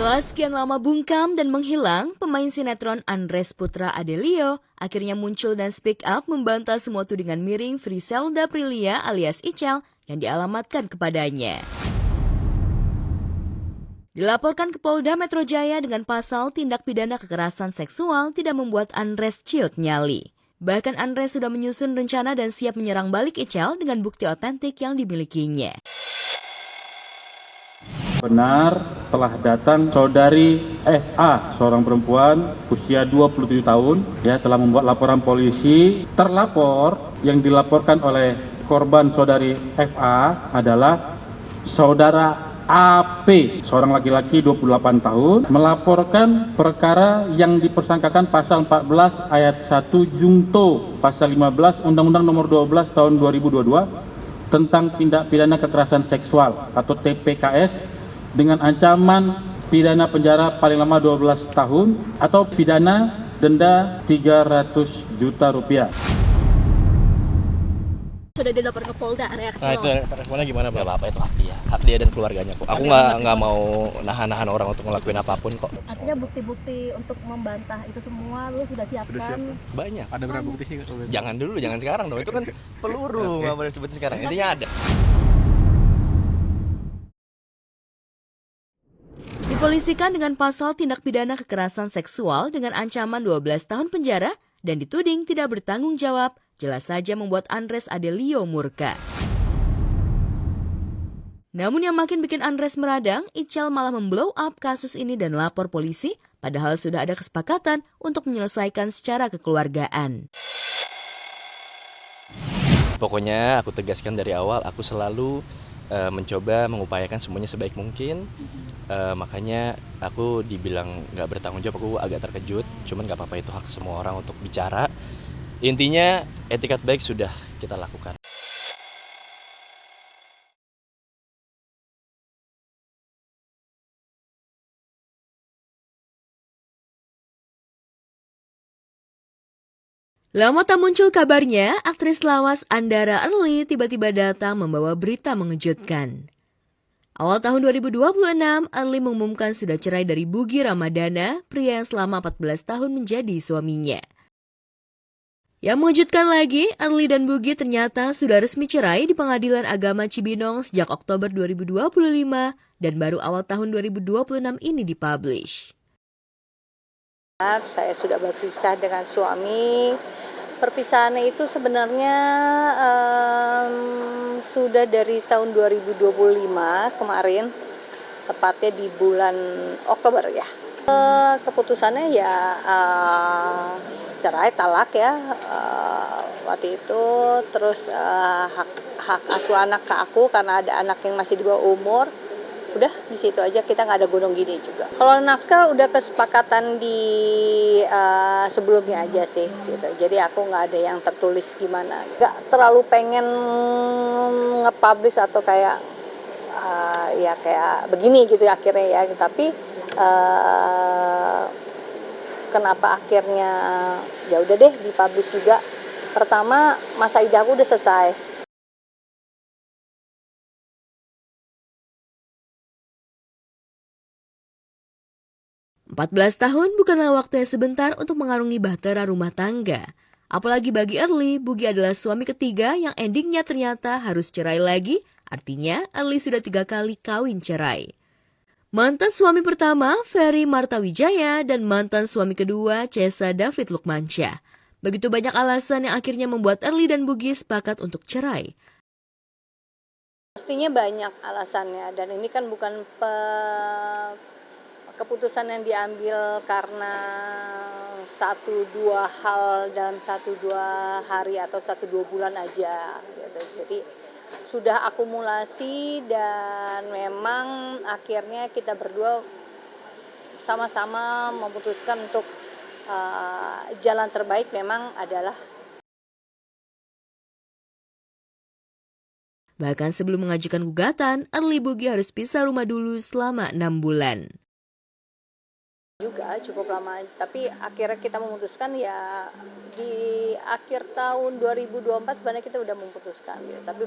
Setelah sekian lama bungkam dan menghilang, pemain sinetron Andres Putra Adelio akhirnya muncul dan speak up membantah semua tudingan miring Friselda Prilia alias Ichel yang dialamatkan kepadanya. Dilaporkan ke Polda Metro Jaya dengan pasal tindak pidana kekerasan seksual tidak membuat Andres ciut nyali. Bahkan Andres sudah menyusun rencana dan siap menyerang balik Ichel dengan bukti otentik yang dimilikinya. Benar telah datang saudari FA, seorang perempuan usia 27 tahun, telah membuat laporan polisi. Terlapor yang dilaporkan oleh korban saudari FA adalah saudara AP, seorang laki-laki 28 tahun, melaporkan perkara yang dipersangkakan pasal 14 ayat 1 Jungto, pasal 15 Undang-Undang Nomor 12 tahun 2022 tentang tindak pidana kekerasan seksual atau TPKS dengan ancaman pidana penjara paling lama 12 tahun atau pidana denda 300 juta rupiah. Sudah dilaporkan ke Polda, reaksi itu responnya gimana, Bang? Gak apa-apa, itu hak dia dan keluarganya kok. Aku nggak mau nahan orang untuk ngelakuin apapun kok. Artinya bukti-bukti untuk membantah itu semua lu sudah siapkan? Banyak. Ada berapa bukti sih? Jangan dulu, jangan sekarang dong. Itu kan peluru, nggak boleh disebut sekarang. Intinya ada. Dipolisikan dengan pasal tindak pidana kekerasan seksual dengan ancaman 12 tahun penjara dan dituding tidak bertanggung jawab, jelas saja membuat Andres Adelio murka. Namun yang makin bikin Andres meradang, Ichel malah memblow up kasus ini dan lapor polisi, padahal sudah ada kesepakatan untuk menyelesaikan secara kekeluargaan. Pokoknya aku tegaskan dari awal, aku selalu mencoba mengupayakan semuanya sebaik mungkin. Makanya aku dibilang nggak bertanggung jawab, aku agak terkejut. Cuman nggak apa-apa, itu hak semua orang untuk bicara. Intinya etikat baik sudah kita lakukan. Lama tak muncul kabarnya, aktris lawas Andara Early tiba-tiba datang membawa berita mengejutkan. Awal tahun 2026, Early mengumumkan sudah cerai dari Bugi Ramadana, pria yang selama 14 tahun menjadi suaminya. Yang mengejutkan lagi, Early dan Bugi ternyata sudah resmi cerai di Pengadilan Agama Cibinong sejak Oktober 2025 dan baru awal tahun 2026 ini dipublish. Saya sudah berpisah dengan suami. Perpisahannya itu sebenarnya sudah dari tahun 2025 kemarin, tepatnya di bulan Oktober ya. Keputusannya ya cerai, talak ya waktu itu. Terus hak asuh anak ke aku karena ada anak yang masih di bawah umur. Udah di situ aja, kita nggak ada gunung gini juga. Kalau nafkah udah kesepakatan di sebelumnya aja sih gitu. Jadi aku nggak ada yang tertulis gimana. Nggak terlalu pengen nge-publish atau kayak ya kayak begini gitu akhirnya ya. Tapi kenapa akhirnya ya udah deh dipublish juga. Pertama, masa idah aku udah selesai. 14 tahun bukanlah waktu yang sebentar untuk mengarungi bahtera rumah tangga. Apalagi bagi Early, Bugi adalah suami ketiga yang endingnya ternyata harus cerai lagi, artinya Early sudah 3 kali kawin cerai. Mantan suami pertama, Ferry Martawijaya, dan mantan suami kedua, Cesa David Lukmansyah. Begitu banyak alasan yang akhirnya membuat Early dan Bugi sepakat untuk cerai. Pastinya banyak alasannya, dan ini kan bukan keputusan yang diambil karena 1-2 hal dalam 1-2 hari atau 1-2 bulan aja gitu. Jadi sudah akumulasi dan memang akhirnya kita berdua sama-sama memutuskan untuk jalan terbaik memang adalah. Bahkan sebelum mengajukan gugatan, Early Bugi harus pisah rumah dulu selama 6 bulan. Juga cukup lama, tapi akhirnya kita memutuskan ya di akhir tahun 2024 sebenarnya kita udah memutuskan gitu. Tapi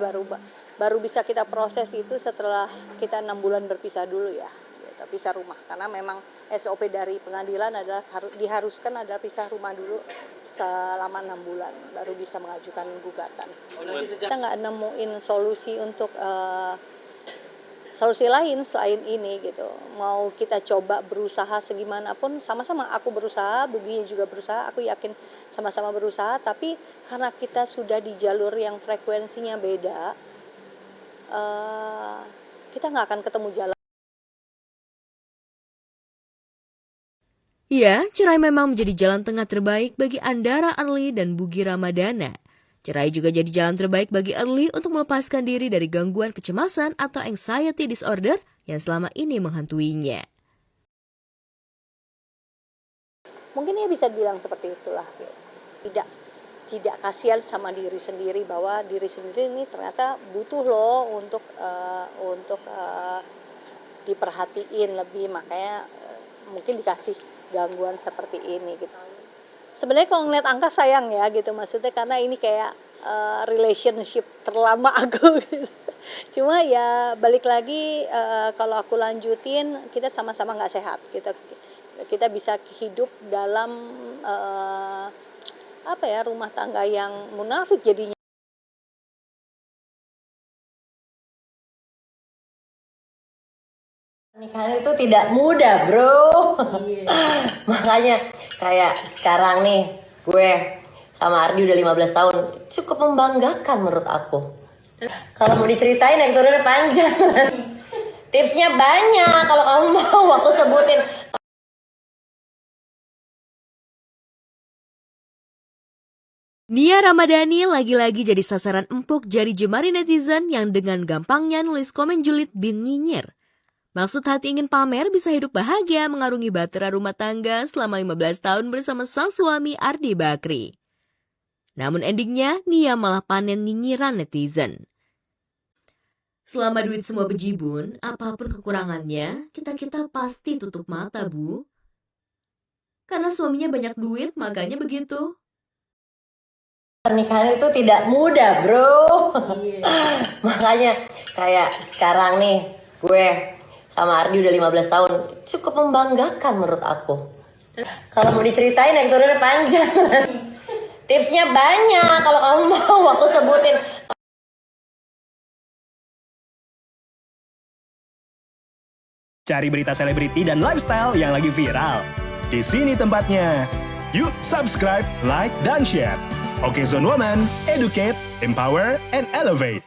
baru bisa kita proses itu setelah kita 6 bulan berpisah dulu ya gitu. gitu, pisah rumah. Karena memang SOP dari pengadilan adalah diharuskan adalah pisah rumah dulu selama 6 bulan baru bisa mengajukan gugatan. Kita nggak nemuin solusi untuk solusi lain selain ini gitu. Mau kita coba berusaha segimanapun, sama-sama aku berusaha, Buginya juga berusaha, aku yakin sama-sama berusaha, tapi karena kita sudah di jalur yang frekuensinya beda, kita nggak akan ketemu jalan. Ya, cerai memang menjadi jalan tengah terbaik bagi Andara Early dan Bugi Ramadana. Cerai juga jadi jalan terbaik bagi Early untuk melepaskan diri dari gangguan kecemasan atau anxiety disorder yang selama ini menghantuinya. Mungkin ya bisa bilang seperti itulah. Tidak kasihan sama diri sendiri, bahwa diri sendiri ini ternyata butuh loh untuk diperhatiin lebih, makanya mungkin dikasih gangguan seperti ini gitu. Sebenarnya kalau ngeliat angka sayang ya gitu, maksudnya karena ini kayak relationship terlama aku gitu. Cuma ya balik lagi, kalau aku lanjutin kita sama-sama nggak sehat, kita bisa hidup dalam rumah tangga yang munafik jadinya. Pernikahan itu tidak mudah, bro. Makanya kayak sekarang nih, gue sama Ardi udah 15 tahun. Cukup membanggakan menurut aku. Kalau mau diceritain, tutorialnya panjang. Tipsnya banyak, kalau kamu mau aku sebutin. Nia Ramadhani lagi-lagi jadi sasaran empuk jari jemari netizen yang dengan gampangnya nulis komen julid bin nyinyir. Maksud hati ingin pamer bisa hidup bahagia mengarungi bahtera rumah tangga selama 15 tahun bersama sang suami Ardi Bakri. Namun endingnya, Nia malah panen nyinyiran netizen. Selama duit semua bejibun, apapun kekurangannya, kita pasti tutup mata, Bu. Karena suaminya banyak duit, makanya begitu. Pernikahan itu tidak mudah, bro. Makanya kayak sekarang nih, gue sama Ardi udah 15 tahun. Cukup membanggakan menurut aku. Kalau mau diceritain, tutorialnya panjang. Tipsnya banyak, kalau kamu mau aku sebutin. Cari berita selebriti dan lifestyle yang lagi viral. Di sini tempatnya. Yuk subscribe, like, dan share. Okezone Woman, educate, empower, and elevate.